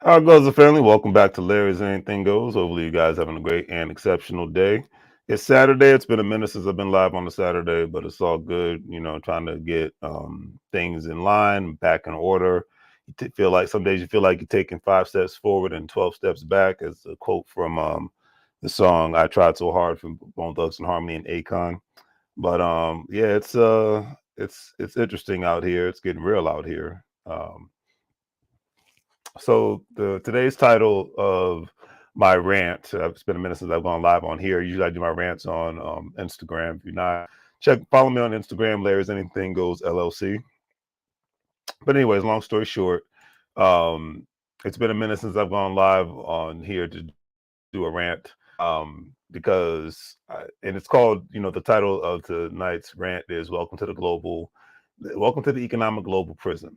How it goes, the family? Welcome back to Larry's Anything Goes. Hopefully, you guys having a great and exceptional day. It's Saturday. It's been a minute since I've been live on a Saturday, but it's all good. Trying to get things in line, back in order. Feel like some days you feel like you're taking 5 steps forward and 12 steps back. As a quote from the song "I Tried So Hard" from Bone Thugs and Harmony and Akon. But yeah, it's interesting out here. It's getting real out here. So the today's title of my rant, it's been a minute since I've gone live on here. Usually I do my rants on Instagram. If you're not, follow me on Instagram, Larry's Anything Goes LLC. But anyways, long story short, um, it's been a minute since I've gone live on here to do a rant. And it's called, the title of tonight's rant is Welcome to the Economic Global Prison.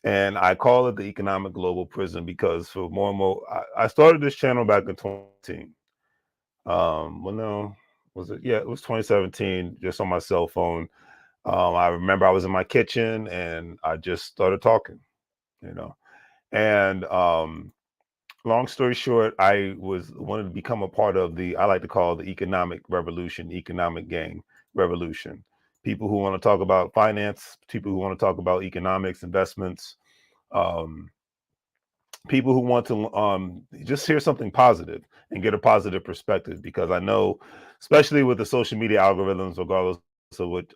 And I call it the economic global prison because for more and more, I started this channel back in 2017. Well, no, was it? Yeah, it was 2017, just on my cell phone. I remember I was in my kitchen and I just started talking, you know. And long story short, I wanted to become a part of I like to call the economic revolution, economic gang revolution. People who want to talk about finance, people who want to talk about economics, investments, um, people who want to just hear something positive and get a positive perspective, because I know, especially with the social media algorithms, regardless of what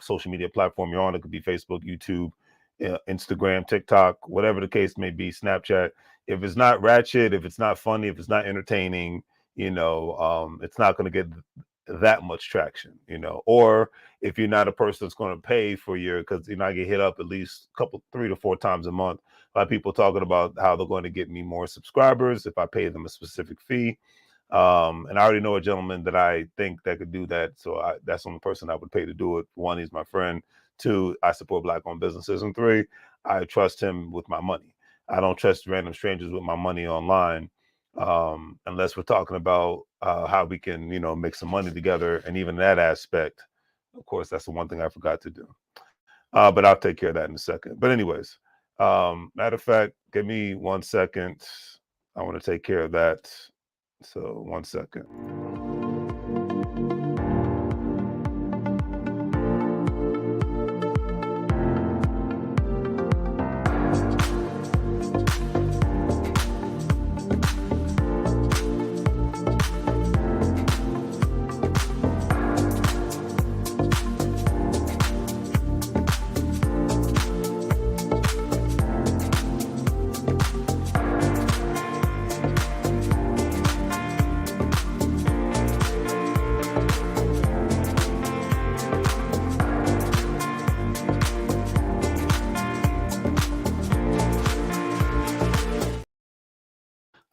social media platform you're on, it could be Facebook, YouTube, Instagram, TikTok, whatever the case may be, Snapchat. If it's not ratchet, if it's not funny, if it's not entertaining, it's not going to get that much traction, or if you're not a person that's going to pay for because I get hit up at least a couple, 3 to 4 times a month by people talking about how they're going to get me more subscribers if I pay them a specific fee. And I already know a gentleman that I think that could do that. So that's the only person I would pay to do it. One, he's my friend. Two, I support Black-owned businesses. And three, I trust him with my money. I don't trust random strangers with my money online, unless we're talking about how we can, make some money together. And even that aspect, of course, that's the one thing I forgot to do. But I'll take care of that in a second. But anyways, matter of fact, give me 1 second. I want to take care of that. So 1 second.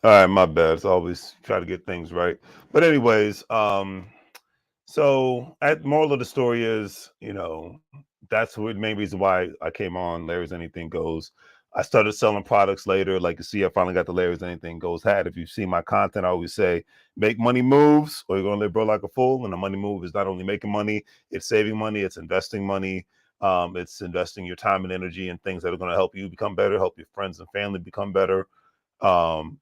All right, my bad. It's always try to get things right. But anyways, so at moral of the story is, that's the main reason why I came on Larry's Anything Goes. I started selling products later. Like you see, I finally got the Larry's Anything Goes hat. If you see my content, I always say, make money moves or you're gonna live bro like a fool. And the money move is not only making money, it's saving money, it's investing money. It's investing your time and energy in things that are going to help you become better, help your friends and family become better,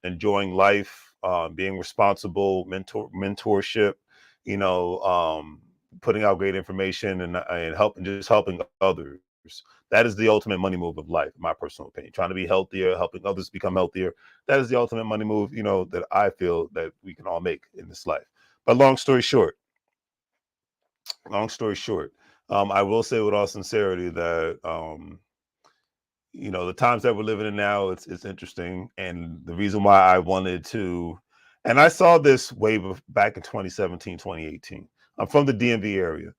enjoying life, being responsible, mentorship, putting out great information and helping others. That is the ultimate money move of life, in my personal opinion. Trying to be healthier, helping others become healthier. That is the ultimate money move, that I feel that we can all make in this life. But long story short, I will say with all sincerity that the times that we're living in now, it's interesting. And the reason why I wanted to, and I saw this wave of back in 2017, 2018. I'm from the DMV area.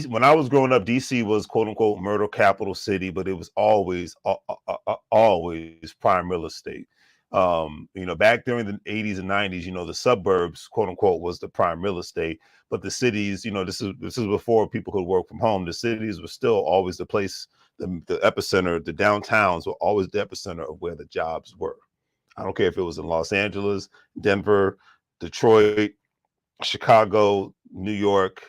When I was growing up, DC was quote unquote murder capital city, but it was always prime real estate. Back during the 80s and 90s, the suburbs, quote unquote, was the prime real estate. But the cities, this is before people could work from home. The cities were still always the place, the epicenter, the downtowns were always the epicenter of where the jobs were. I don't care if it was in Los Angeles, Denver, Detroit, Chicago, New York,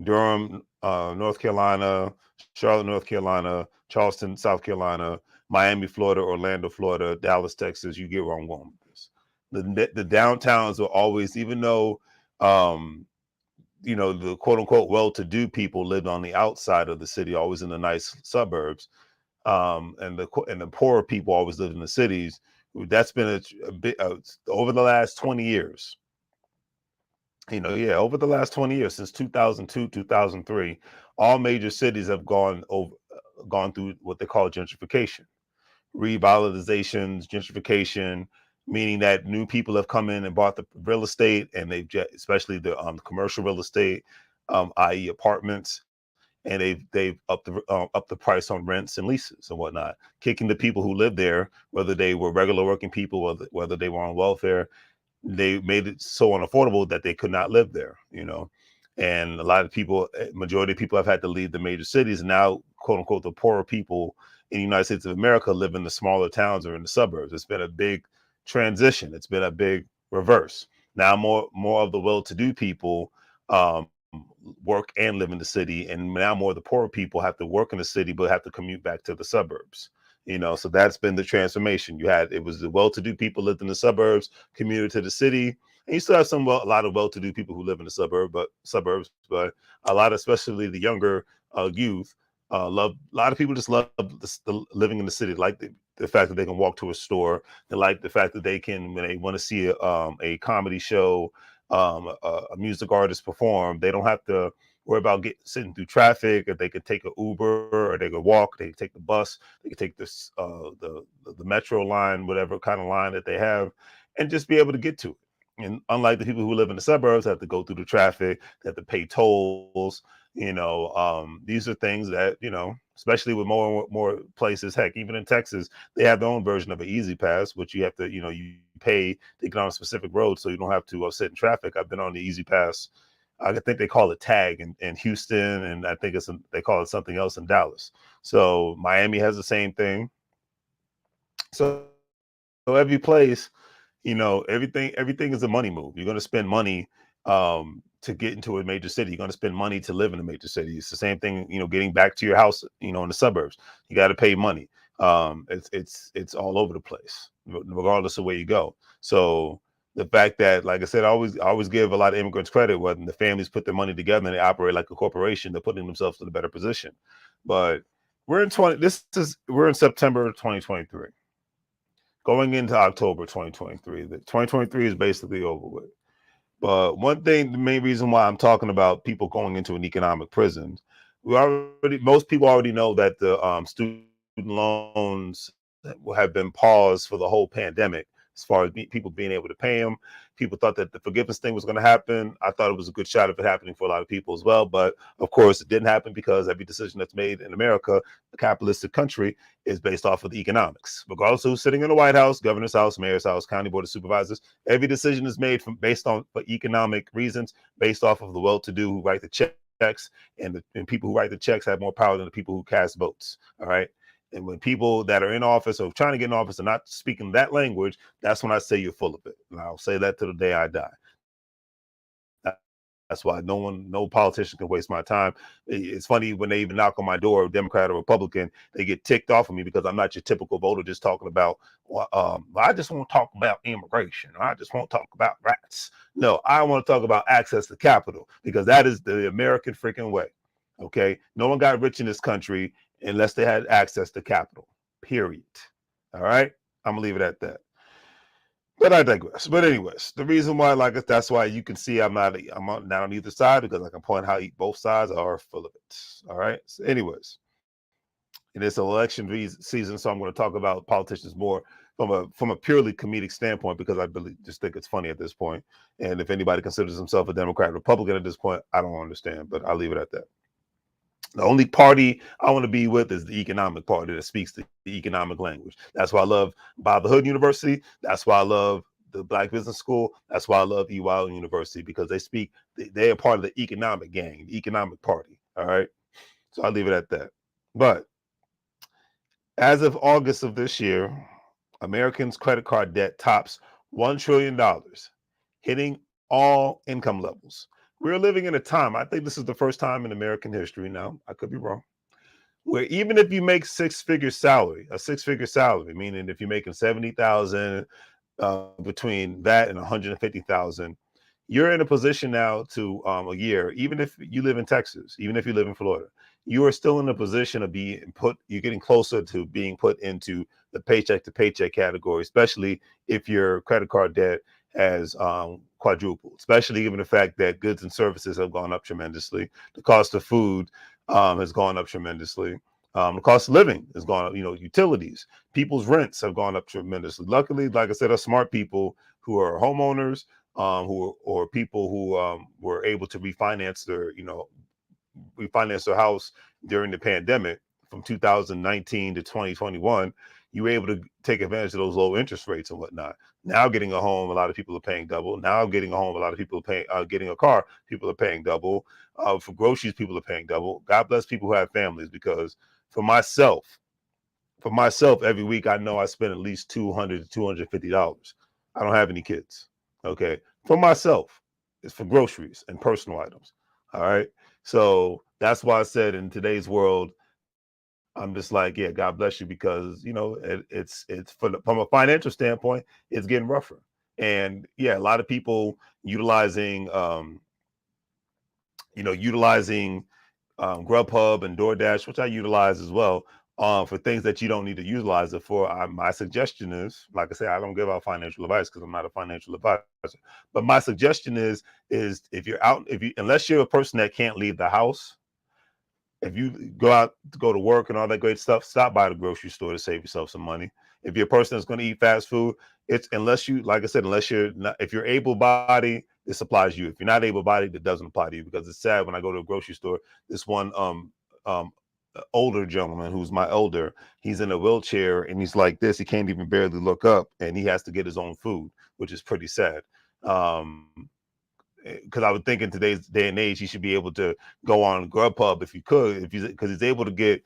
Durham, North Carolina, Charlotte, North Carolina, Charleston, South Carolina, Miami, Florida, Orlando, Florida, Dallas, Texas. You get where I'm going with this. The downtowns are always, even though the quote unquote well-to-do people lived on the outside of the city, always in the nice suburbs, and the poorer people always lived in the cities. That's been a bit over the last 20 years. Over the last 20 years, since 2002, 2003, all major cities have gone through what they call gentrification, revitalizations, gentrification, meaning that new people have come in and bought the real estate, and especially the commercial real estate, i.e., apartments, and they've upped the price on rents and leases and whatnot, kicking the people who live there, whether they were regular working people, whether they were on welfare. They made it so unaffordable that they could not live there. And a lot of people, majority of people have had to leave the major cities. Now, quote unquote, the poorer people in the United States of America live in the smaller towns or in the suburbs. It's been a big transition. It's been a big reverse. Now more of the well-to-do people um, work and live in the city, and now more of the poorer people have to work in the city but have to commute back to the suburbs. So that's been the transformation. It was the well-to-do people lived in the suburbs, commuted to the city, and you still have a lot of well-to-do people who live in the suburbs, but a lot, especially the younger youth, love. A lot of people just love living in the city, like the fact that they can walk to a store. They like the fact that they can, when they want to see a comedy show, a music artist perform, they don't have to worry about sitting through traffic. If they could take an Uber, or they could walk, they could take the bus, they could take this the metro line, whatever kind of line that they have, and just be able to get to it. And unlike the people who live in the suburbs, have to go through the traffic, they have to pay tolls. These are things that, especially with more and more places. Heck, even in Texas, they have their own version of an Easy Pass, which you have to, you pay to get on a specific road, so you don't have to sit in traffic. I've been on the Easy Pass. I think they call it Tag in Houston, and I think they call it something else in Dallas. So Miami has the same thing. So every place, everything is a money move. You're going to spend money to get into a major city. You're going to spend money to live in a major city. It's the same thing, getting back to your house, in the suburbs. You got to pay money. It's all over the place, regardless of where you go. So the fact that, like I said, I always give a lot of immigrants credit when the families put their money together and they operate like a corporation. They're putting themselves in a better position. But we're in September 2023. Going into October 2023. The 2023 is basically over with. But one thing, the main reason why I'm talking about people going into an economic prison, most people already know that the student loans have been paused for the whole pandemic. As far as people being able to pay them, people thought that the forgiveness thing was going to happen. I thought it was a good shot of it happening for a lot of people as well. But of course, it didn't happen, because every decision that's made in America, a capitalistic country, is based off of the economics. Regardless of who's sitting in the White House, governor's house, mayor's house, county board of supervisors, every decision is made based on for economic reasons, based off of the well-to-do who write the checks, and people who write the checks have more power than the people who cast votes. All right. And when people that are in office or trying to get in office are not speaking that language, that's when I say you're full of it. And I'll say that to the day I die. That's why no politician can waste my time. It's funny when they even knock on my door, Democrat or Republican, they get ticked off of me because I'm not your typical voter just talking about, I just want to talk about immigration. Or I just want to talk about rats. No, I want to talk about access to capital, because that is the American freaking way. Okay. No one got rich in this country unless they had access to capital, period. All right. I'm going to leave it at that. But I digress. But anyways, the reason why, that's why you can see I'm not on either side, because I can point how both sides are full of it. All right. So anyways, it is election season, so I'm going to talk about politicians more from a purely comedic standpoint, because I just think it's funny at this point. And if anybody considers himself a Democrat or Republican at this point, I don't understand. But I'll leave it at that. The only party I want to be with is the economic party that speaks the economic language. That's why I love Bob the Hood University. That's why I love the Black Business School. That's why I love EY University, because they are part of the economic gang, the economic party. All right. So I'll leave it at that. But as of August of this year, Americans' credit card debt tops $1 trillion, hitting all income levels. we're living in a time, I think this is the first time in American history now, I could be wrong, where even if you make a six-figure salary, meaning if you're making 70,000, between that and 150,000, you're in a position now to a year, even if you live in Texas, even if you live in Florida, you are still in a position of being put, you're getting closer to being put into the paycheck to paycheck category, especially if your credit card debt has quadrupled, especially given the fact that goods and services have gone up tremendously. The cost of food has gone up tremendously. The cost of living has gone up, utilities, people's rents have gone up tremendously. Luckily, like I said, are smart people who are homeowners, or people who were able to refinance their house during the pandemic from 2019 to 2021. You were able to take advantage of those low interest rates and whatnot. Now getting a home, a lot of people are paying double. Now getting a home, a lot of people are paying. Getting a car, people are paying double. For groceries, people are paying double. God bless people who have families, because for myself, every week I know I spend at least $200 to $250. I don't have any kids. Okay. For myself, it's for groceries and personal items. All right. So that's why I said, in today's world, I'm just like, yeah, God bless you, because it's from a financial standpoint, it's getting rougher. And yeah, a lot of people utilizing utilizing Grubhub and DoorDash, which I utilize as well, for things that you don't need to utilize it for. My suggestion is, like I say, I don't give out financial advice because I'm not a financial advisor. But my suggestion is if you're out, if you unless you're a person that can't leave the house, if you go out to go to work and all that great stuff, stop by the grocery store to save yourself some money. If you're a person that's going to eat fast food, it's unless you, like I said, unless you're not, if you're able bodied, this applies to you. If you're not able bodied, it doesn't apply to you, because it's sad when I go to a grocery store. This one um older gentleman who's my elder, he's in a wheelchair and he's like this. He can't even barely look up, and he has to get his own food, which is pretty sad. Um, because I would think in today's day and age, he should be able to go on Grubhub if he could, if he's because he's able to get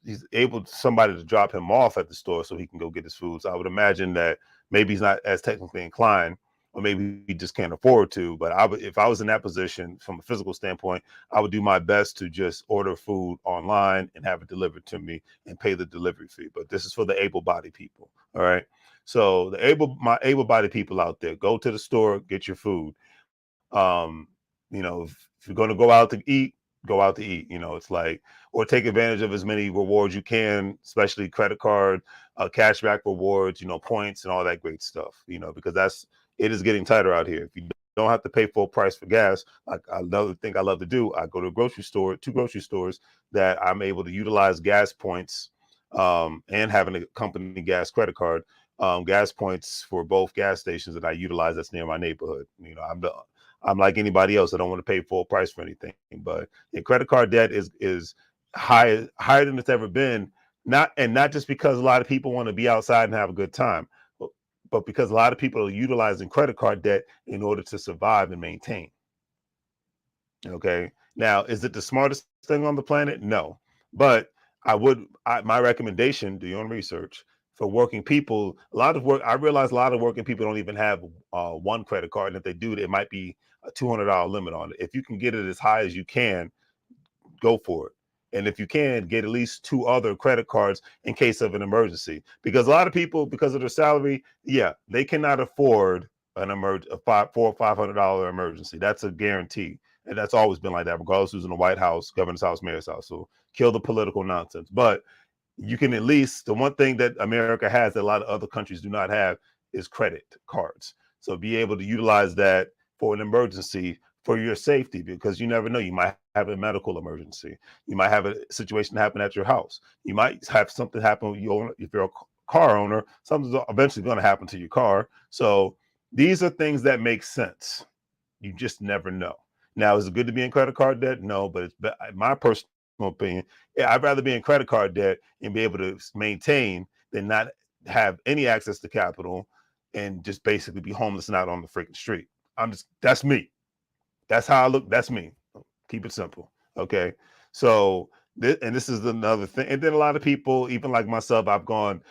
he's able somebody to drop him off at the store so he can go get his food. So I would imagine that maybe he's not as technically inclined, or maybe he just can't afford to. But I would, if I was in that position from a physical standpoint, I would do my best to just order food online and have it delivered to me and pay the delivery fee. But this is for the able-bodied people. All right. So my able-bodied people out there, go to the store, get your food. um if you're going to go out to eat, go out to eat. It's like, or take advantage of as many rewards you can, especially credit card, cashback rewards, points and all that great stuff, because it is getting tighter out here. If you don't have to pay full price for gas, like another thing I love to do, I go to a grocery store, two grocery stores that I'm able to utilize gas points, and having a company gas credit card, gas points for both gas stations that I utilize that's near my neighborhood. I'm like anybody else. I don't want to pay full price for anything, but your credit card debt is higher than it's ever been. Not just because a lot of people want to be outside and have a good time, but, because a lot of people are utilizing credit card debt in order to survive and maintain. Okay. Now, is it the smartest thing on the planet? No. But my recommendation, do your own research for working people. I realize a lot of working people don't even have one credit card. And if they do, it might be a $200 limit on it. If you can get it as high as you can, go for it. And if you can, get at least two other credit cards in case of an emergency. Because a lot of people, because of their salary, yeah, they cannot afford a $400 or $500 emergency. That's a guarantee. And that's always been like that, regardless who's in the White House, governor's house, mayor's house. So kill the political nonsense. But you can at least, the one thing that America has that a lot of other countries do not have is credit cards. So be able to utilize that for an emergency, for your safety, because you never know. You might have a medical emergency. You might have a situation happen at your house. You might have something happen with you if you're a car owner. Something's eventually going to happen to your car. So these are things that make sense. You just never know. Now, is it good to be in credit card debt? No, but it's my personal opinion. Yeah, I'd rather be in credit card debt and be able to maintain than not have any access to capital and just basically be homeless and out on the freaking street. That's me. That's how I look. That's me. Keep it simple. Okay. So, this is another thing. And then a lot of people, even like myself, I've gone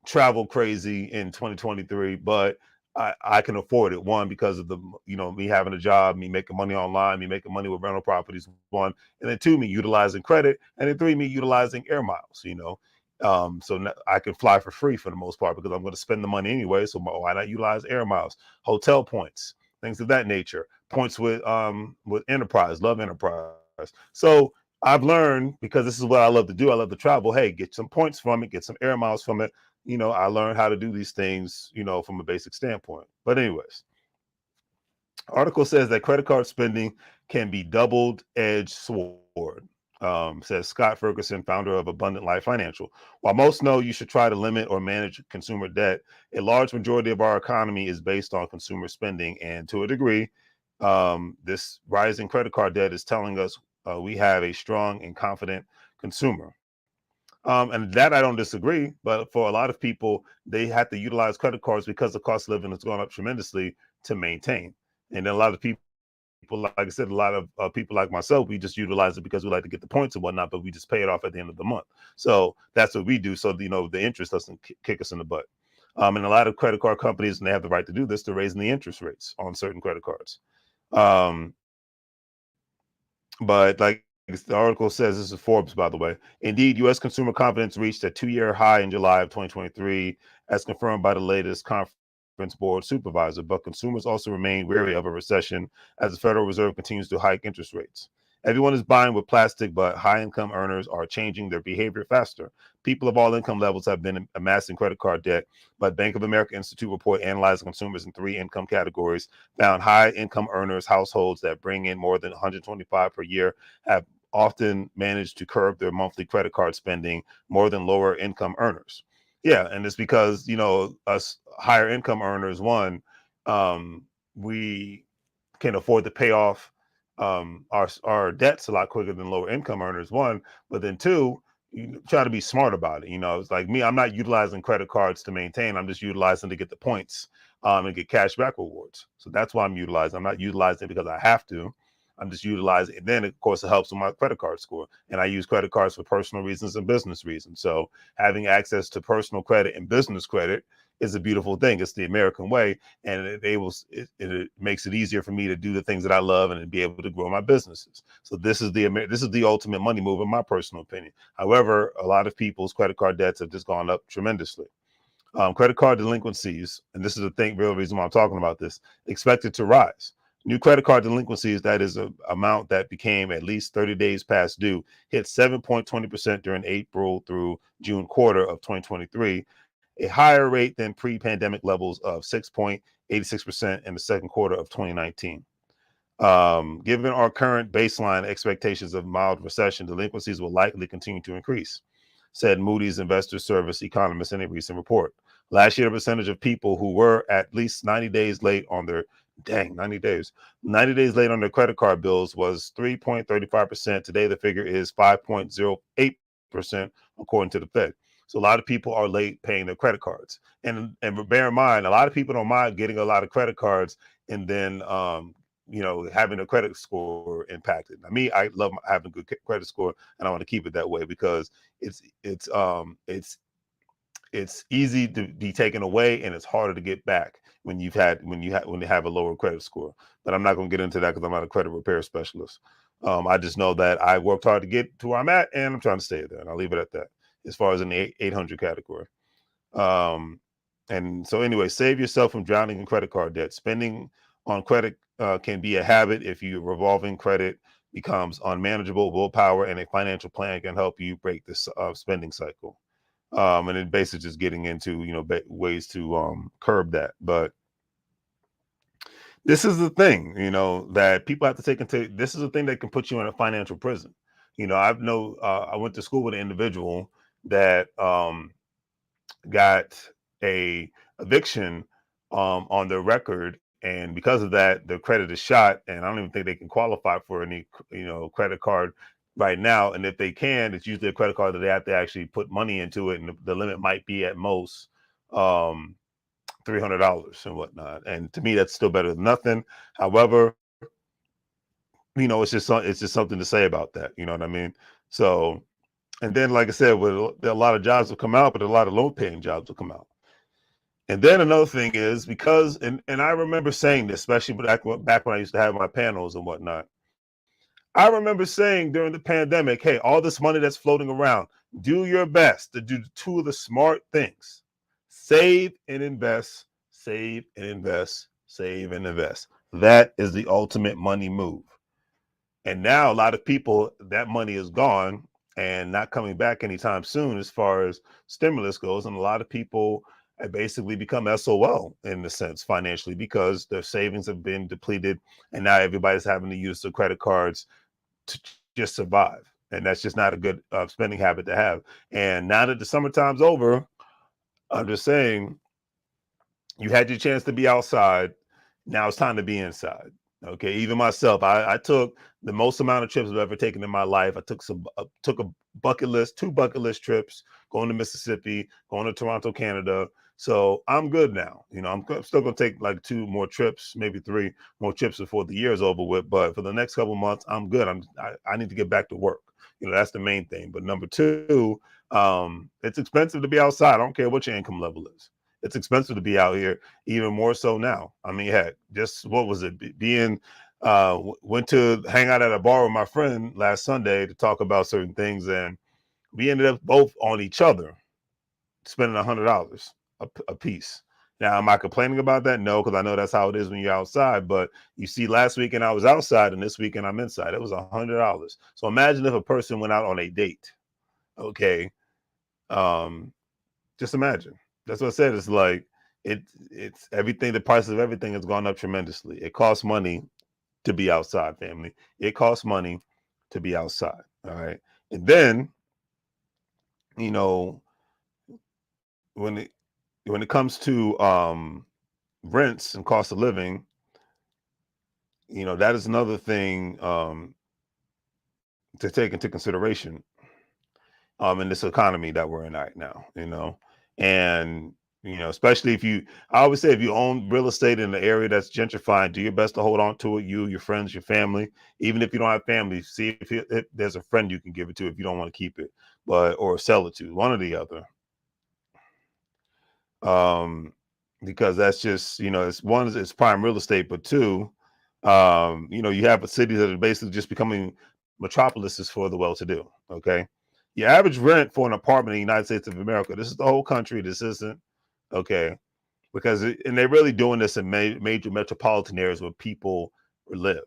travel crazy in 2023, but I can afford it. One, because of the, me having a job, me making money online, me making money with rental properties. One, and then two, me utilizing credit, and then three, me utilizing air miles. So I can fly for free for the most part because I'm going to spend the money anyway. So why not utilize air miles, hotel points, things of that nature, points with Enterprise, love Enterprise. So I've learned, because this is what I love to do. I love to travel. Hey, get some points from it, get some air miles from it. I learned how to do these things, from a basic standpoint. But anyways, article says that credit card spending can be double-edged sword. Says Scott Ferguson, founder of Abundant Life Financial. While most know you should try to limit or manage consumer debt, a large majority of our economy is based on consumer spending. And to a degree, this rising credit card debt is telling us we have a strong and confident consumer. And that I don't disagree, but for a lot of people, they have to utilize credit cards because the cost of living has gone up tremendously to maintain. And then a lot of people, like I said, a lot of people like myself, we just utilize it because we like to get the points and whatnot, but we just pay it off at the end of the month. So that's what we do. So, the interest doesn't kick us in the butt. And a lot of credit card companies, and they have the right to do this, they're raising the interest rates on certain credit cards. Um, but like the article says, this is Forbes, by the way. Indeed, U.S. consumer confidence reached a 2-year high in July of 2023, as confirmed by the latest conference board supervisor. But consumers also remain wary of a recession as the Federal Reserve continues to hike interest rates. Everyone is buying with plastic, but high-income earners are changing their behavior faster. People of all income levels have been amassing credit card debt, but Bank of America Institute report analyzing consumers in 3 income categories found high-income earners, households that bring in more than 125 per year, have often managed to curb their monthly credit card spending more than lower income earners. Yeah, and it's because, us higher income earners, one, we can afford to pay off our debts a lot quicker than lower income earners, one, but then two, you try to be smart about it. It's like me, I'm not utilizing credit cards to maintain, I'm just utilizing to get the points and get cash back rewards. So that's why I'm utilizing. I'm not utilizing it because I have to. I'm just utilizing it. Then, of course, it helps with my credit card score. And I use credit cards for personal reasons and business reasons. So having access to personal credit and business credit is a beautiful thing. It's the American way, and it makes it easier for me to do the things that I love and to be able to grow my businesses. So this is the ultimate money move, in my personal opinion. However, a lot of people's credit card debts have just gone up tremendously. Credit card delinquencies, and this is the real reason why I'm talking about this, expected to rise. New credit card delinquencies, that is an amount that became at least 30 days past due, hit 7.20% during April through June quarter of 2023, a higher rate than pre-pandemic levels of 6.86% in the second quarter of 2019. Given our current baseline expectations of mild recession, delinquencies will likely continue to increase, said Moody's Investor Service economist in a recent report. Last year, the percentage of people who were at least 90 days late on their 90 days late on their credit card bills was 3.35%. Today, the figure is 5.08%, according to the Fed. So a lot of people are late paying their credit cards. And bear in mind, a lot of people don't mind getting a lot of credit cards and then having a credit score impacted. Now, me, I love having a good credit score, and I want to keep it that way because it's easy to be taken away, and it's harder to get back when you have a lower credit score. But I'm not going to get into that because I'm not a credit repair specialist. I just know that I worked hard to get to where I'm at, and I'm trying to stay there, and I'll leave it at that. As far as in the 800 category. And so anyway, save yourself from drowning in credit card debt. Spending on credit can be a habit if your revolving credit becomes unmanageable. Willpower and a financial plan can help you break this spending cycle. And then basically just getting into, ways to curb that. But this is the thing, that people have to take into. This is the thing that can put you in a financial prison. I went to school with an individual that got a eviction on their record, and because of that, their credit is shot, and I don't even think they can qualify for any credit card right now. And if they can, it's usually a credit card that they have to actually put money into it, and the limit might be at most $300 and whatnot. And to me, that's still better than nothing. However, it's just something to say about that. You know what I mean? So, and then, like I said, a lot of jobs will come out, but a lot of low paying jobs will come out. And then another thing is because, and I remember saying this, especially back when I used to have my panels and whatnot. I remember saying during the pandemic, hey, all this money that's floating around, do your best to do two of the smart things: save and invest, save and invest, save and invest. That is the ultimate money move. And now a lot of people, that money is gone and not coming back anytime soon as far as stimulus goes. And a lot of people have basically become SOL in the sense financially because their savings have been depleted. And now everybody's having to use their credit cards to just survive. And that's just not a good spending habit to have. And now that the summertime's over, I'm just saying, you had your chance to be outside. Now it's time to be inside. Okay. Even myself, I took the most amount of trips I've ever taken in my life. I took a bucket list, two bucket list trips, going to Mississippi, going to Toronto, Canada. So I'm good now. I'm still going to take like two more trips, maybe three more trips before the year is over with. But for the next couple of months, I'm good. I need to get back to work. That's the main thing. But number two, it's expensive to be outside. I don't care what your income level is. It's expensive to be out here, even more so now. I mean, heck, just what was it? Being went to hang out at a bar with my friend last Sunday to talk about certain things, and we ended up both on each other spending $100 a piece. Now, am I complaining about that? No, because I know that's how it is when you're outside. But you see, last weekend I was outside, and this weekend I'm inside. It was $100. So imagine if a person went out on a date. Okay, um, just imagine. That's what I said. It's like it's everything. The price of everything has gone up tremendously. It costs money to be outside, family. It costs money to be outside. All right. And then, you know, when it when it comes to rents and cost of living, that is another thing to take into consideration in this economy that we're in right now, and especially if you I always say if you own real estate in the area that's gentrifying, do your best to hold on to it, you, your friends, your family. Even if you don't have family, see if there's a friend you can give it to if you don't want to keep it, but or sell it to, one or the other. um because that's just, it's one, it's prime real estate, but two, you have a city that are basically just becoming metropolises for the well-to-do. Okay, your average rent for an apartment in the United States of America, this is the whole country, this isn't, okay, because and they're really doing this in major metropolitan areas where people live,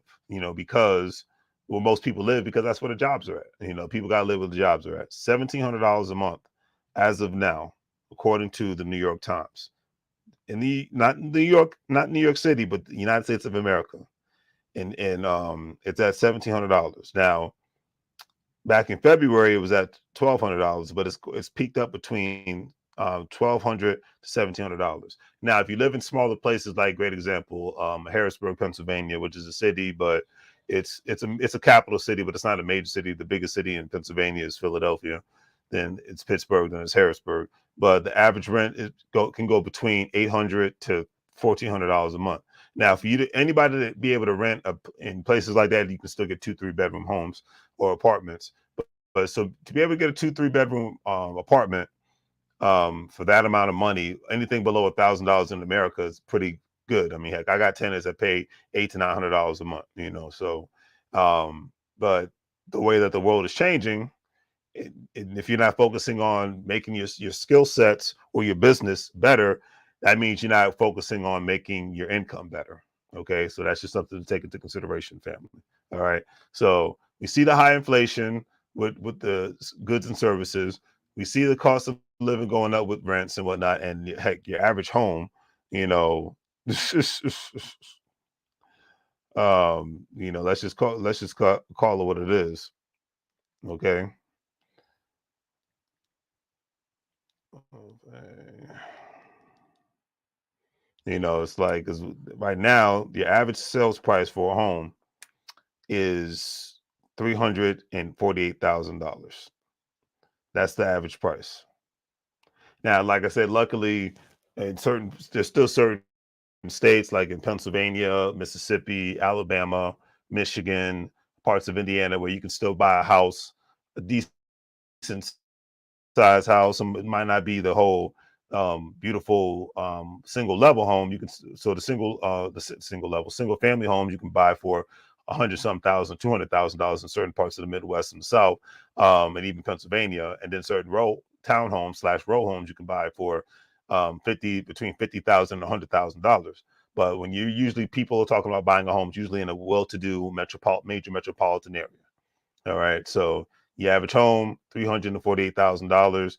because where most people live, because that's where the jobs are at. People got to live where the jobs are at. $1,700 a month as of now, according to the New York Times. In the not New York, not New York City, but the United States of America, and it's at $1,700 now. Back in February, it was at $1,200, but it's peaked up between $1,200 to $1,700. Now, if you live in smaller places, like great example, Harrisburg, Pennsylvania, which is a city, but it's a capital city, but it's not a major city. The biggest city in Pennsylvania is Philadelphia, then it's Pittsburgh, then it's Harrisburg. But the average rent can go between $800 to $1,400 a month. Now, for anybody to be able to rent in places like that, you can still get 2-3 bedroom homes or apartments. But so to be able to get a 2-3 bedroom apartment for that amount of money, anything below $1,000 in America is pretty good. I mean, heck, I got tenants that pay $800 to $900 a month. So, but the way that the world is changing, and if you're not focusing on making your skill sets or your business better, that means you're not focusing on making your income better. Okay, so that's just something to take into consideration, family. All right, so we see the high inflation with the goods and services. We see the cost of living going up with rents and whatnot, and heck, your average home, you know, let's just call it what it is. Okay. Okay. It's like, 'cause right now, the average sales price for a home is $348,000. That's the average price. Now, like I said, luckily, there's still certain states like in Pennsylvania, Mississippi, Alabama, Michigan, parts of Indiana where you can still buy a house, a decent size house. It might not be the whole beautiful single level home, you can so single family homes you can buy for 100 some thousand, $200,000 in certain parts of the Midwest and the South, and even Pennsylvania, and then certain row townhomes slash row homes you can buy for 50,000 and $100,000. But when you usually people are talking about buying a home, it's usually in a well-to-do major metropolitan area. All right. So the average home, $348,000.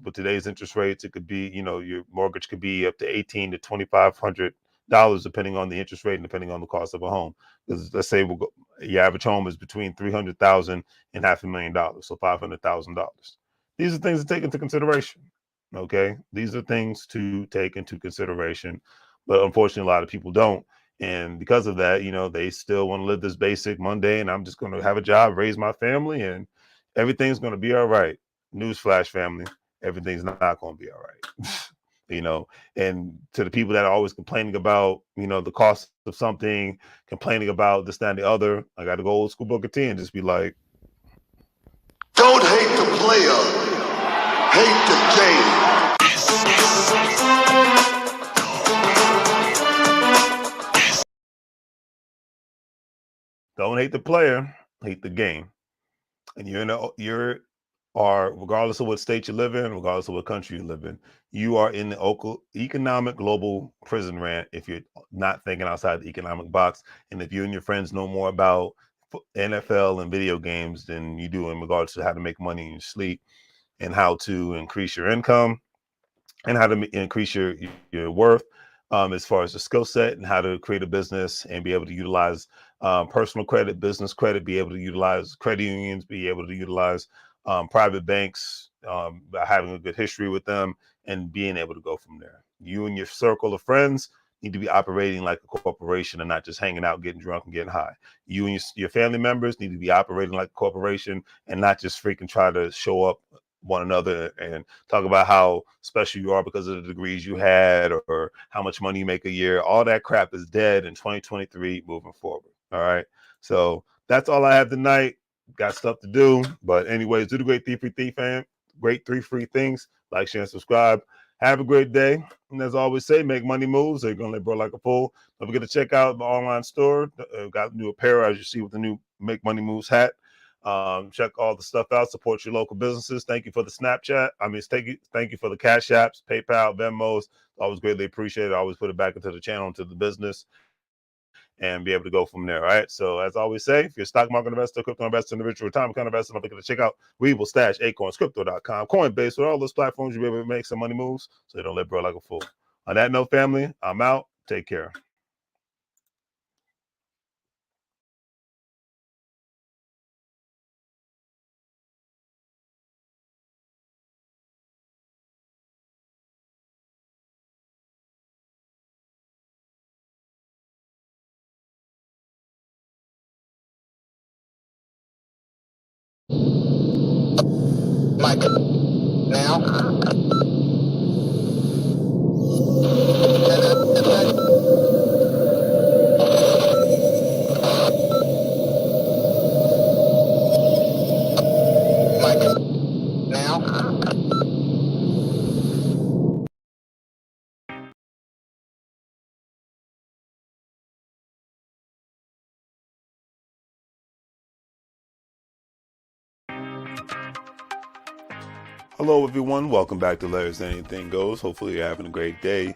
With today's interest rates, it could be, your mortgage could be up to $18 to $2,500, depending on the interest rate and depending on the cost of a home. Because let's say your average home is between 300,000 and $500,000, so $500,000. These are things to take into consideration. Okay, these are things to take into consideration, but unfortunately, a lot of people don't. And because of that, they still want to live this basic mundane. I'm just going to have a job, raise my family, and everything's going to be all right. Newsflash, family, everything's not going to be all right. And to the people that are always complaining about, the cost of something, complaining about this, that, and the other, I got to go old school Booker T and just be like, don't hate the player, hate the game. Don't hate the player, hate the game. And regardless of what state you live in, regardless of what country you live in, you are in the economic global prison, Rant, if you're not thinking outside the economic box. And if you and your friends know more about NFL and video games than you do in regards to how to make money in your sleep and how to increase your income and how to increase your worth, as far as the skill set and how to create a business and be able to utilize personal credit, business credit, be able to utilize credit unions, be able to utilize private banks, by having a good history with them and being able to go from there. You and your circle of friends need to be operating like a corporation and not just hanging out, getting drunk and getting high. You and your family members need to be operating like a corporation and not just freaking try to show up one another and talk about how special you are because of the degrees you had or how much money you make a year. All that crap is dead in 2023 moving forward. All right. So that's all I have tonight. Got stuff to do. But anyways, do the great 3 fam. Great 3 free things. Like, share, and subscribe. Have a great day. And as I always say, make money moves. So you're going to live bro like a fool. Don't forget to check out the online store. Got new apparel, as you see, with the new Make Money Moves hat. Check all the stuff out. Support your local businesses. Thank you for the Snapchat. Thank you for the Cash Apps, PayPal, Venmos. Always greatly appreciated. I always put it back into the channel, into the business, and be able to go from there. All right. So as I always say, if you're a stock market investor, crypto investor, individual retirement account investor, don't forget to check out WEBULL, Stash, Acorns, Crypto.com, Coinbase, with all those platforms you'll be able to make some money moves so you don't live bro like a fool. On that note, family, I'm out. Take care. Mike, now. Mike, now. Hello, everyone. Welcome back to Larry's Anything Goes. Hopefully, you're having a great day.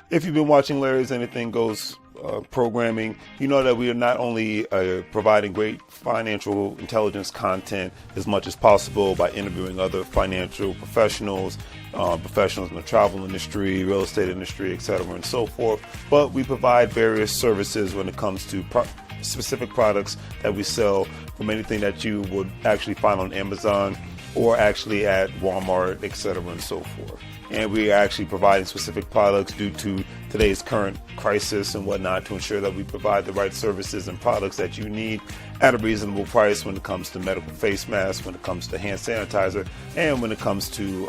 If you've been watching Larry's Anything Goes programming, you know that we are not only providing great financial intelligence content as much as possible by interviewing other financial professionals, professionals in the travel industry, real estate industry, etc., and so forth, but we provide various services when it comes to specific products that we sell, from anything that you would actually find on Amazon or actually at Walmart, etc., and so forth. And we are actually providing specific products due to today's current crisis and whatnot to ensure that we provide the right services and products that you need at a reasonable price when it comes to medical face masks, when it comes to hand sanitizer, and when it comes to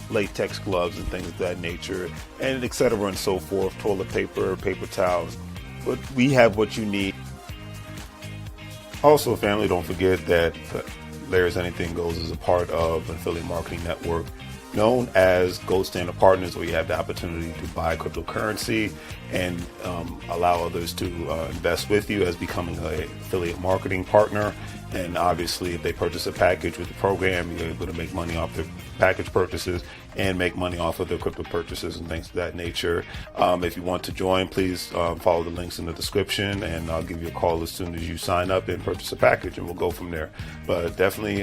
latex gloves and things of that nature, and etc., and so forth, toilet paper, paper towels. But we have what you need. Also, family, don't forget that Larry's Anything Goes is a part of an affiliate marketing network known as Gold Standard Partners, where you have the opportunity to buy cryptocurrency and allow others to invest with you as becoming an affiliate marketing partner. And obviously, if they purchase a package with the program, you're able to make money off their package purchases and make money off of their crypto purchases and things of that nature. If you want to join, please follow the links in the description, and I'll give you a call as soon as you sign up and purchase a package, and we'll go from there. But definitely,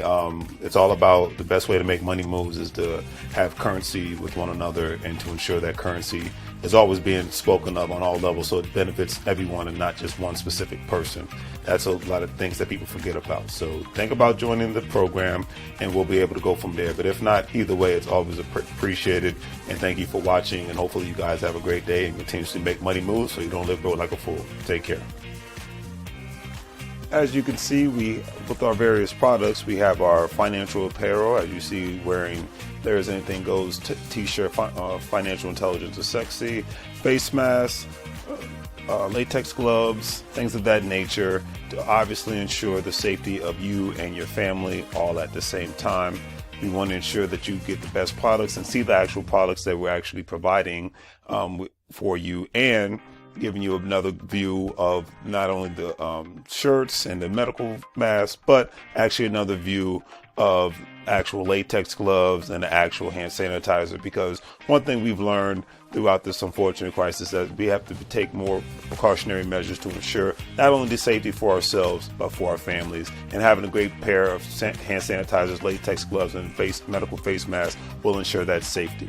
it's all about the best way to make money moves is to have currency with one another and to ensure that currency is always being spoken of on all levels, so it benefits everyone and not just one specific person. That's a lot of things that people forget about. So think about joining the program, and we'll be able to go from there. But if not, either way, it's always appreciated. And thank you for watching. And hopefully you guys have a great day and continuously make money moves so you don't live broke like a fool. Take care. As you can see, with our various products, we have our financial apparel. As you see, wearing There's Anything Goes t-shirt, financial intelligence is sexy, face masks, latex gloves, things of that nature, to obviously ensure the safety of you and your family all at the same time. We want to ensure that you get the best products and see the actual products that we're actually providing for you, and giving you another view of not only the shirts and the medical masks, but actually another view of actual latex gloves and the actual hand sanitizer. Because one thing we've learned throughout this unfortunate crisis is that we have to take more precautionary measures to ensure not only the safety for ourselves, but for our families. And having a great pair of hand sanitizers, latex gloves, and medical face masks will ensure that safety.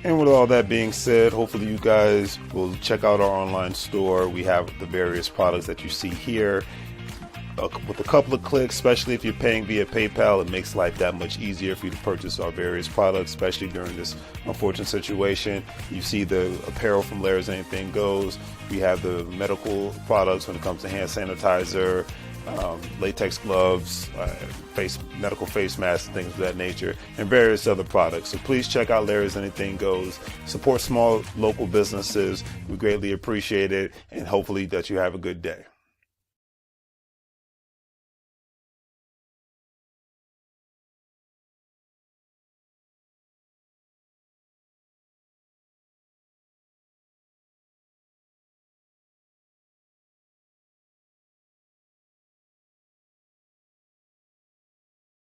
And with all that being said, hopefully you guys will check out our online store. We have the various products that you see here. With a couple of clicks, especially if you're paying via PayPal, it makes life that much easier for you to purchase our various products, especially during this unfortunate situation. You see the apparel from Larry's Anything Goes. We have the medical products when it comes to hand sanitizer, latex gloves, medical face masks, things of that nature, and various other products. So please check out Larry's Anything Goes. Support small local businesses. We greatly appreciate it, and hopefully that you have a good day.